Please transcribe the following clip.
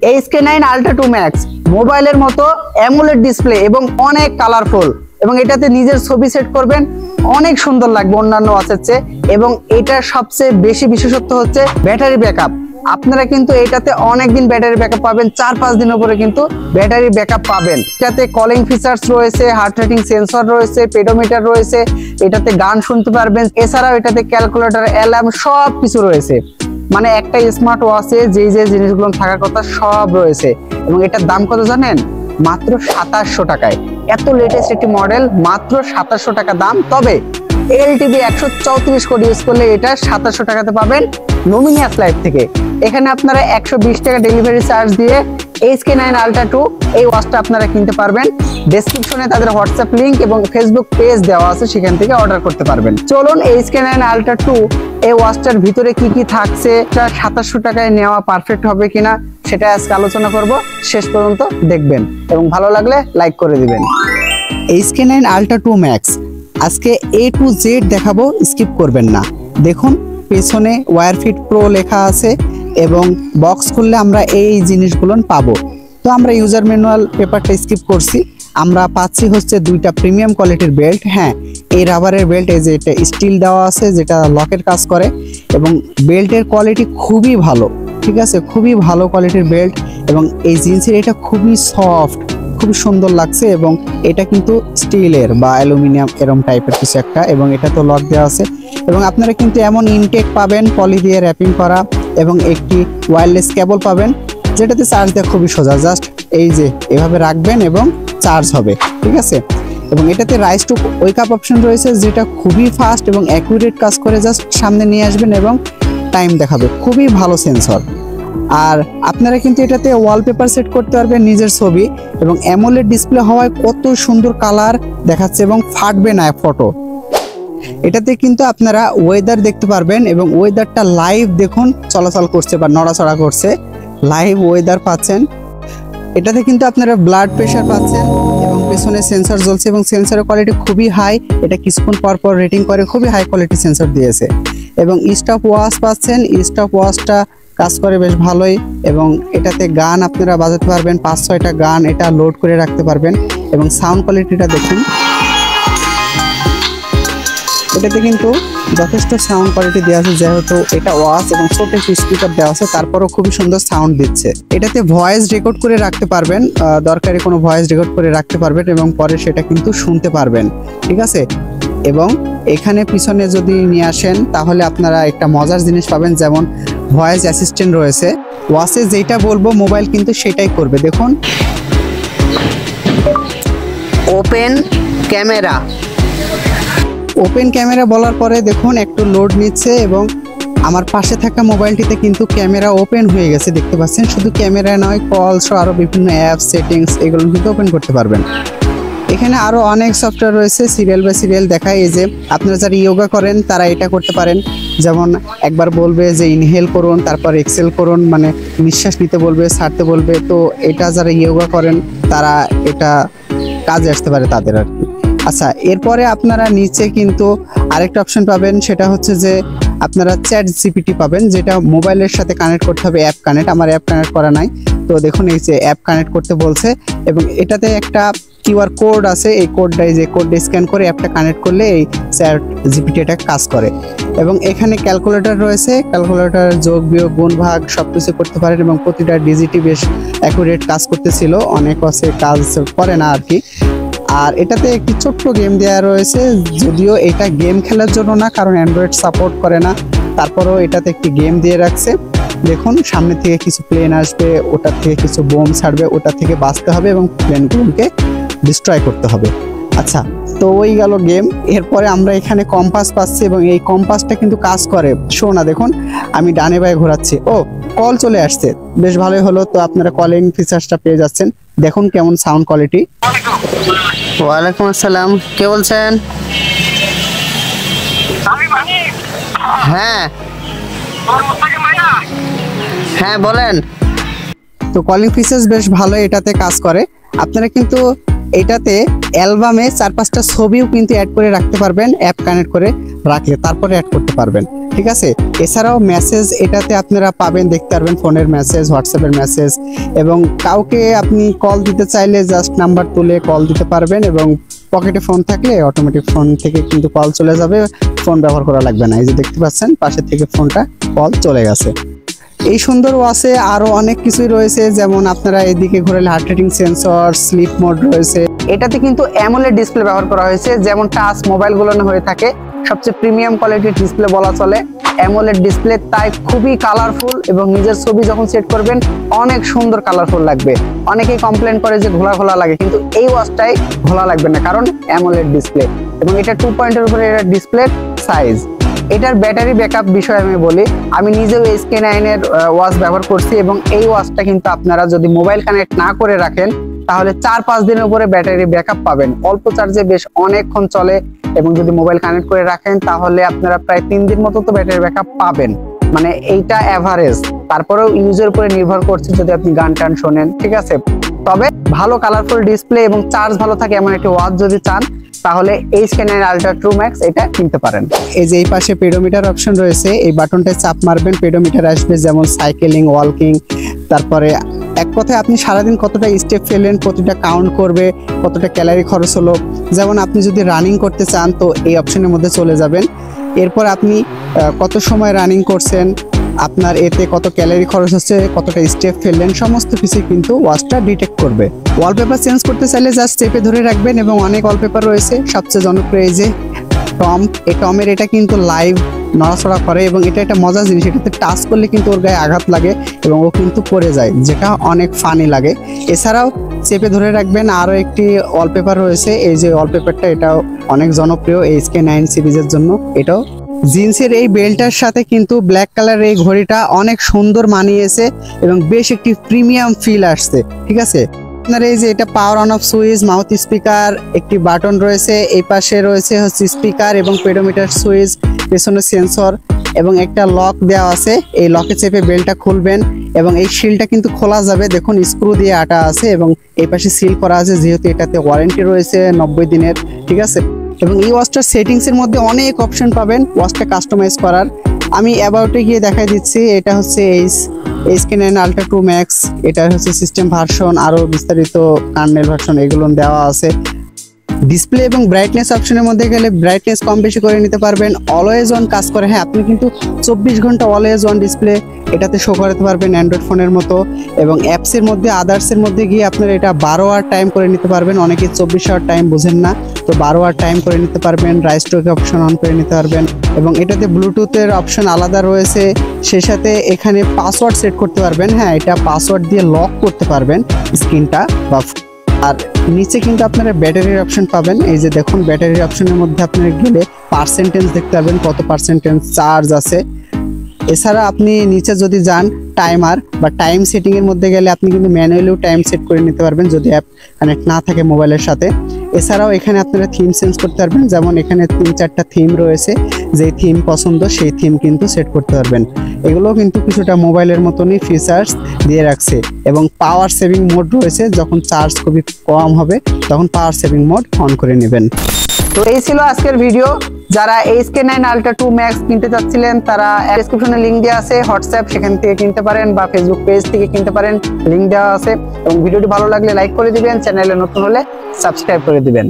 HK9 Ultra 2 Max মোবাইলের মতো AMOLED display এবং অনেক কালারফুল, এবং এটাতে নিজের ছবি সেট করবেন, অনেক সুন্দর লাগবে অন্যান্য ওয়াচের চেয়ে। এবং এটার সবচেয়ে বেশি বিশেষত্ব হচ্ছে ব্যাটারি ব্যাকআপ। আপনারা কিন্তু এটাতে অনেকদিন ব্যাটারি ব্যাকআপ পাবেন, 4-5 দিনের উপরে কিন্তু ব্যাটারি ব্যাকআপ পাবেন। এটাতে কলিং ফিচার্স রয়েছে, হার্ট রেটিং সেন্সর রয়েছে, পেডোমিটার রয়েছে, এটাতে গান শুনতে পারবেন, এছাড়াও এটাতে ক্যালকুলেটর, অ্যালার্ম সব কিছু রয়েছে। মানে একটা স্মার্ট ওয়াচে যে যে জিনিসগুলো থাকার কথা সব রয়েছে। এবং এটার দাম কত জানেন? মাত্র 2700 টাকায়। এত লেটেস্ট একটি মডেল, মাত্র 2700 টাকা দাম। তবে LTB 134 কোড ইউজ করলে এটা 2700 টাকাতে পাবেন লুমিনিয়াস লাইফ থেকে। এখানে আপনারা 120 টাকা ডেলিভারি চার্জ দিয়ে HK9 Ultra 2 এই ওয়াচটা আপনারা কিনতে পারবেন। ডেসক্রিপশনে তাদের হোয়াটসঅ্যাপ লিংক এবং ফেসবুক পেজ দেওয়া আছে, সেখান থেকে অর্ডার করতে পারবেন। চলুন HK9 Ultra 2 এই ওয়াচটার ভিতরে কি কি থাকছে, 2700 টাকায় নেওয়া পারফেক্ট হবে কিনা সেটা আজকে আলোচনা করব। শেষ পর্যন্ত দেখবেন এবং ভালো লাগলে লাইক করে দিবেন। HK9 Ultra 2 Max আজকে A to Z দেখাবো, স্কিপ করবেন না। দেখুন পেছনে ওয়্যারফিট প্রো লেখা আছে এবং বক্স খুললে আমরা এই জিনিসগুলো পাবো। তো আমরা ইউজার ম্যানুয়াল পেপারটা স্কিপ করছি। আমরা পাচ্ছি হচ্ছে দুইটা প্রিমিয়াম কোয়ালিটির বেল্ট। হ্যাঁ, এই রাবারের বেল্ট, এই যে এটা স্টিল দেওয়া আছে যেটা লকের কাজ করে, এবং বেল্টের কোয়ালিটি খুবই ভালো, ঠিক আছে, খুবই ভালো কোয়ালিটির বেল্ট। এবং এই জিন্সের এটা খুবই সফট, খুব সুন্দর লাগছে। এবং এটা কিন্তু স্টিলের বা অ্যালুমিনিয়াম এরকম টাইপের কিছু একটা, এবং এটা তো লক দেওয়া আছে। এবং আপনারা কিন্তু এমন ইনটেক পাবেন পলি দিয়ে র্যাপিং করা, এবং একটি ওয়্যারলেস কেবল পাবেন যেটাতে চার্জ দেওয়া খুবই সোজা। জাস্ট এই যে এভাবে রাখবেন এবং চার্জ হবে, ঠিক আছে। এবং এটাতে rise to wake up option রয়েছে যেটা খুবই ফাস্ট এবং অ্যাকুরেট কাজ করে। জাস্ট সামনে নিয়ে আসবেন এবং টাইম দেখাবে, খুবই ভালো সেন্সর। আর আপনারা কিন্তু এটাতে ওয়ালপেপার সেট করতে পারবেন নিজের ছবি, এবং অ্যামোলেড ডিসপ্লে হওয়ায় কত সুন্দর কালার দেখাচ্ছে এবং ফাটবে না ফটো। এটাতে কিন্তু আপনারা ওয়েদার দেখতে পারবেন, এবং ওয়েদারটা লাইভ দেখুন চলাচল করছে বা নড়াচড়া করছে, লাইভ ওয়েদার পাচ্ছেন। এটাতে কিন্তু আপনারা ব্লাড প্রেশার পাচ্ছেন, এবং পেছনে সেন্সর জ্বলছে এবং সেন্সরের কোয়ালিটি খুবই হাই। এটা কিছুক্ষণ পর পর রেটিং করে, খুবই হাই কোয়ালিটি সেন্সর দিয়েছে। এবং স্টপ ওয়াচ পাচ্ছেন, স্টপ ওয়াচটা কাজ করে বেশ ভালোই। এবং এটাতে গান আপনারা বাজাতে পারবেন, 5-6টা গান এটা লোড করে রাখতে পারবেন। এবং সাউন্ড কোয়ালিটিটা দেখুন, এটাতে কিন্তু যথেষ্ট সাউন্ড কোয়ালিটি দেওয়া আছে, যেহেতু এটা ওয়াচ এবং ছোট স্পিকার দেওয়া আছে, তারপরও খুবই সুন্দর সাউন্ড দিচ্ছে। এটাতে ভয়েস রেকর্ড করে রাখতে পারবেন, দরকারি কোনো ভয়েস রেকর্ড করে রাখতে পারবেন এবং পরে সেটা কিন্তু শুনতে পারবেন, ঠিক আছে। এবং এখানে পিছনে যদি নিয়ে আসেন তাহলে আপনারা একটা মজার জিনিস পাবেন, যেমন ভয়েস অ্যাসিস্ট্যান্ট রয়েছে। ওয়াচে যেটা বলবো মোবাইল কিন্তু সেটাই করবে। দেখুন, ওপেন ক্যামেরা, ওপেন ক্যামেরা বলার পরে দেখুন একটু লোড নিচ্ছে, এবং আমার পাশে থাকা মোবাইলটিতে কিন্তু ক্যামেরা ওপেন হয়ে গেছে, দেখতে পাচ্ছেন। শুধু ক্যামেরা নয়, কল সহ আরও বিভিন্ন অ্যাপ সেটিংস এগুলো কিন্তু ওপেন করতে পারবেন। এখানে আরও অনেক সফটওয়্যার রয়েছে, সিরিয়াল বাই সিরিয়াল দেখায়। এই যে আপনারা যারা ইয়োগা করেন তারা এটা করতে পারেন, যেমন একবার বলবে যে ইনহেল করুন, তারপর এক্সেল করুন, মানে নিঃশ্বাস নিতে বলবে, ছাড়তে বলবে। তো এটা যারা ইয়োগা করেন তারা এটা কাজে আসতে পারে তাদের আর কি। আচ্ছা, এরপরে আপনারা নিচে কিন্তু আরেকটা অপশন পাবেন, সেটা হচ্ছে যে আপনারা চ্যাট জিপিটি পাবেন, যেটা মোবাইলের সাথে কানেক্ট করতে হবে, অ্যাপ কানেক্ট। আমার অ্যাপ কানেক্ট করা নাই, তো দেখুন এই যে অ্যাপ কানেক্ট করতে বলছে, এবং এটাতে একটা কিউআর কোড আছে। এই কোডটা, এই যে কোডটা স্ক্যান করে অ্যাপটা কানেক্ট করলে এই চ্যাট জিপিটি এটা কাজ করে। এবং এখানে ক্যালকুলেটর রয়েছে, ক্যালকুলেটর যোগ বিয়োগ গুণ ভাগ সব কিছু করতে পারেন, এবং প্রতিটা ডিজিটই বেশ অ্যাকুরেট কাজ করতেছিল, অনেক আছে কাজ করে না আর কি। আর এটাতে একটি ছোট্ট গেম দেওয়া রয়েছে, যদিও এটা গেম খেলার জন্য না, কারণ অ্যান্ড্রয়েড সাপোর্ট করে না, তারপরেও এটাতে একটি গেম দিয়ে রাখছে। দেখুন সামনে থেকে কিছু প্লেন আসবে, ওটার থেকে কিছু বোম ছাড়বে, ওটা থেকে বাঁচতে হবে এবং প্লেনগুলোকে ডিস্ট্রয় করতে হবে। আচ্ছা, তো ওই গেল গেম। এরপরে আমরা এখানে কম্পাস পাচ্ছি, এবং এই কম্পাসটা কিন্তু কাজ করে। শোনা দেখুন, আমি ডানে বায়ে ঘোরাচ্ছি, ও কল চলে আসছে, বেশ ভালোই হলো। তো আপনারা কলিং ফিচার্সটা পেয়ে যাচ্ছেন। দেখুন কেমন সাউন্ড কোয়ালিটি। ওয়ালাইকুম আসসালাম, কে বলছেন? হ্যাঁ হ্যাঁ বলেন। তো কলিং ফিচার্স বেশ ভালো, এটাতে কাজ করে। আপনারা কিন্তু এটাতে অ্যালবামে 4-5টা ছবিও কিন্তু অ্যাড করে রাখতে পারবেন, অ্যাপ কানেক্ট করে রাখলে তারপরে অ্যাড করতে পারবেন, ঠিক ঠিক আছে। এছাড়াও মেসেজ এটাতে আপনারা পাবেন, দেখতে পারবেন ফোনের মেসেজ, হোয়াটসঅ্যাপের মেসেজ, এবং কাউকে আপনি কল দিতে চাইলে জাস্ট নাম্বার তুলে কল দিতে পারবেন, এবং পকেটে ফোন থাকলে অটোমেটিক ফোন থেকে কিন্তু কল চলে যাবে, ফোন ব্যবহার করা লাগবে না। এই যে দেখতে পাচ্ছেন পাশে থেকে ফোনটা কল চলে গেছে। এই সুন্দর ওয়াচে আরো অনেক কিছুই রয়েছে, যেমন আপনারা এদিকে ঘুরালে heart rating sensor, sleep mode রয়েছে। এটাতে কিন্তু অ্যামোলেড ডিসপ্লে ব্যবহার করা হয়েছে, যেমন টাচ মোবাইলগুলো হয়ে থাকে, সবচেয়ে প্রিমিয়াম কোয়ালিটির ডিসপ্লে বলা চলে অ্যামোলেড ডিসপ্লে, তাই খুবই কালারফুল, এবং নিজের ছবি যখন সেট করবেন অনেক সুন্দর কালারফুল লাগবে। অনেকেই কমপ্লেন করে যে ঘোলা ঘোলা লাগে, কিন্তু এই ওয়াচটাই ঘোলা লাগবে না, কারণ অ্যামোলেড ডিসপ্লে, এবং এটা 2 পয়েন্টের উপরে এটা ডিসপ্লে সাইজ। এটার ব্যাটারি ব্যাকআপ বিষয়ে আমি বলি, আমি নিজেও SK9 এর ওয়াচ ব্যবহার করছি, এবং এই ওয়াচটা কিন্তু আপনারা যদি মোবাইল কানেক্ট না করে রাখেন তাহলে 4-5 দিনের উপরে ব্যাটারি ব্যাকআপ পাবেন। অল্প চার্জে বেশ অনেকক্ষণ চলে, এবং যদি মোবাইল কানেক্ট করে রাখেন তাহলে আপনারা প্রায় 3 দিন মতো তো ব্যাটারি ব্যাকআপ পাবেন, মানে এইটা এভারেজ। তারপরেও ইউজের উপরে নির্ভর করছে, যদি আপনি গান টান শোনেন, ঠিক আছে। তবে ভালো কালারফুল ডিসপ্লে এবং চার্জ ভালো থাকে এমন একটি ওয়াচ যদি চান তাহলে SK9 Ultra True Max এটা কিনতে পারেন। এই যে এই পাশে পেডোমিটার অপশন রয়েছে, এই বাটনটায় চাপ মারবেন, পেডোমিটার আসবে, যেমন সাইকেলিং, ওয়াকিং, তারপরে এক কথায় আপনি সারাদিন কতটা স্টেপ ফেললেন প্রতিটা কাউন্ট করবে, কতটা ক্যালোরি খরচ হলো। যেমন আপনি যদি রানিং করতে চান তো এই অপশনের মধ্যে চলে যাবেন, এরপর আপনি কত সময় রানিং করছেন, আপনার এতে কত ক্যালোরি খরচ হচ্ছে, কতটা স্টেপ ফেললেন, সমস্ত কিছু কিন্তু ওয়াচটা ডিটেক্ট করবে। ওয়ালপেপার চেঞ্জ করতে চাইলে জাস্ট চেপে ধরে রাখবেন, এবং অনেক ওয়ালপেপার রয়েছে, সবচেয়ে জনপ্রিয় এই যে টম, এই টমের এটা কিন্তু লাইভ নড়াচড়া করে, এবং এটা একটা মজার জিনিস, এটাতে টাচ করলে কিন্তু ওর গায়ে আঘাত লাগে এবং ও কিন্তু পড়ে যায়, যেটা অনেক ফানি লাগে। এছাড়াও চেপে ধরে রাখবেন। আরও একটি ওয়ালপেপার রয়েছে, এই যে ওয়ালপেপারটা, এটাও অনেক জনপ্রিয় SK9 সিরিজের জন্য। এটাও জিন্সের এই বেল্টটার সাথে কিন্তু ব্ল্যাক কালারের এই ঘড়িটা অনেক সুন্দর মানিয়েছে, এবং বেশ একটি প্রিমিয়াম ফিল আসছে, ঠিক আছে। আপনার এই যে এটা power on off switch, mouth speaker, একটি বাটন রয়েছে, এই পাশে রয়েছে হচ্ছে স্পিকার এবং পেডোমিটার সুইচ, পেছনে সেন্সর, এবং একটা লক দেওয়া আছে। এই লকে চেপে বেলটা খুলবেন, এবং এই শিলটা কিন্তু খোলা যাবে, দেখুন স্ক্রু দিয়ে আটা আছে, এবং এই পাশে সিল করা আছে, যেহেতু এটাতে ওয়ারেন্টি রয়েছে 90 দিনের, ঠিক আছে। এবং এই ওয়াচটার সেটিংসের মধ্যে অনেক অপশন পাবেন ওয়াচটা কাস্টমাইজ করার। আমি অ্যাবাউটে গিয়ে দেখাই দিচ্ছি। এটা হচ্ছে SK9 Ultra True Max, এটা হচ্ছে সিস্টেম ভার্সন, আরও বিস্তারিত কার্নেল ভার্সন এগুলো দেওয়া আছে। ডিসপ্লে এবং ব্রাইটনেস অপশনের মধ্যে গেলে ব্রাইটনেস কম বেশি করে নিতে পারবেন। অলওয়েজ অন কাজ করে, হ্যাঁ আপনি কিন্তু 24 ঘন্টা অলওয়েজ অন ডিসপ্লে এটাতে শো করতে পারবেন অ্যান্ড্রয়েড ফোনের মতো। এবং অ্যাপসের মধ্যে, আদার্সের মধ্যে গিয়ে আপনারা এটা 12 আওয়ার টাইম করে নিতে পারবেন। অনেকে 24 আওয়ার টাইম বুঝেন না, তো 12 আওয়ার টাইম করে নিতে পারবেন। রাইস ট্রোক অপশন অন করে নিতে পারবেন, এবং এটাতে ব্লুটুথের অপশন আলাদা রয়েছে। সেই সাথে এখানে পাসওয়ার্ড সেট করতে পারবেন, হ্যাঁ এটা পাসওয়ার্ড দিয়ে লক করতে পারবেন স্ক্রিনটা বা। আর নিচে কিন্তু আপনারা ব্যাটারির অপশন পাবেন, এই যে দেখুন ব্যাটারির অপশনের মধ্যে আপনারা গেলে পার্সেন্টেজ দেখতে পারবেন, কত পার্সেন্টেজ চার্জ আছে। এছাড়া আপনি নিচে যদি যান টাইমার বা টাইম সেটিং এর মধ্যে গেলে আপনি কিন্তু ম্যানুয়ালিও টাইম সেট করে নিতে পারবেন যদি অ্যাপ কানেক্ট না থাকে মোবাইলের সাথে। এছাড়াও এখানে আপনারা থিম চেঞ্জ করতে পারবেন, যেমন এখানে 3-4টা থিম রয়েছে, যেই থিম পছন্দ সেই থিম কিন্তু সেট করতে পারবেন। এগুলো কিন্তু কিছুটা মোবাইলের মতনই ফিচার্স দিয়ে রাখছে। এবং পাওয়ার সেভিং মোড রয়েছে, যখন চার্জ খুবই কম হবে তখন পাওয়ার সেভিং মোড অন করে নেবেন। তো এই ছিল আজকের ভিডিও। যারা SK9 Ultra 2 Max কিনতে চাচ্ছিলেন তারা ডেসক্রিপশনে লিংক দেওয়া আছে, হোয়াটসঅ্যাপ সেখান থেকে কিনতে পারেন, বা ফেসবুক পেজ থেকে কিনতে পারেন, লিংক দেওয়া আছে। এবং ভিডিওটি ভালো লাগলে লাইক করে দিবেন, চ্যানেলে নতুন হলে সাবস্ক্রাইব করে দিবেন।